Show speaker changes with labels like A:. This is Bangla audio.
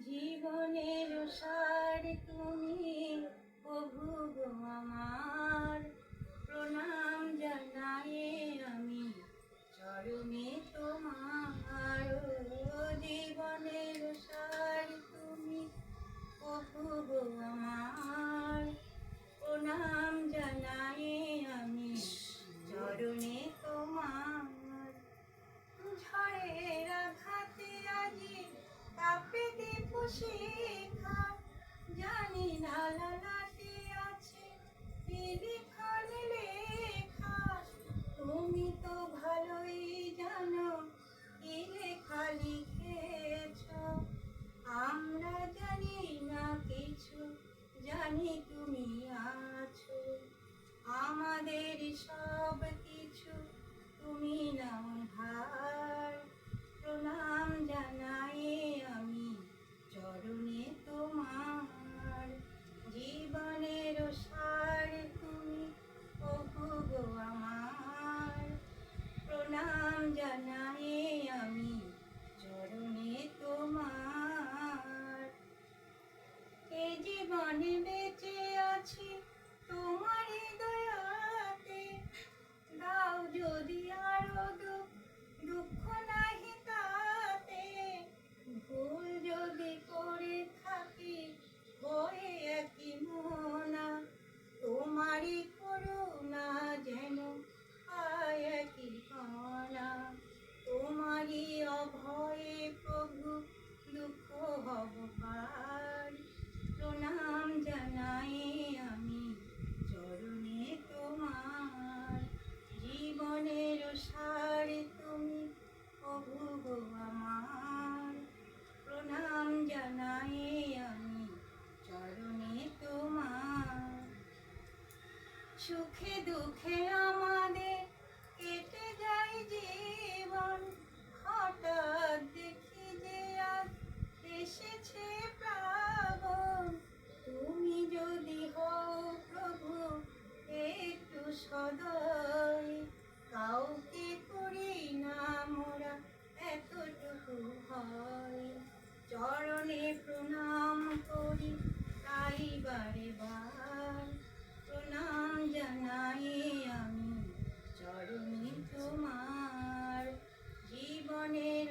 A: জীবনের সার তুমি, প্রভু গো আমার, প্রণাম জানাই আমি চরণে তোমার। জীবনের সার তুমি, প্রভু গো আমার, প্রণাম জানাই আমি চরণে তোমার। ঝড়ের আঘাতে আজি তাপে দীপ শিখা, জানি না লালাটে আছে লিখার লেখা। তুমি তো ভালোই জানো কি লেখা লিখেছ, আমরা জানি না কিছু, জানি তুমি আছো। আমাদের সব কিছু তুমি নাও ভার, প্রণাম জানাই আমি চরণে তোমার। জীবনের সার তুমি, প্রভু গো আমার, প্রণাম জানাই আমি চরণে তোমার। এ জীবনে বেঁচে আছি তোমারই দয়াতে, দাও যদি আরো দুঃখ নাহি তাতে। ভুল যদি করে থাকি হয়ে একই মোনা, তোমারই করুণা যেন পায় একই কণা। তোমারই অভয়ে প্রভু দুঃখ হব পার, প্রণাম জানাই আমি চরণে তোমার। জীবনের সার তুমি, প্রভু গো আমার, প্রণাম জানাই আমি চরণে তোমার। সুখে দুঃখে আমাদের কেটে যায় জীবন, হঠাৎ দেখি যে আজ এসেছে প্লাবন। তুমি যদি হও প্রভু একটু সদয়, কাউকে করি না মোরা এতটুকু হয়। চরণে প্রণাম করি তাই বারে বার, প্রণাম জানাই আমি চরণে তোমার। জীবনের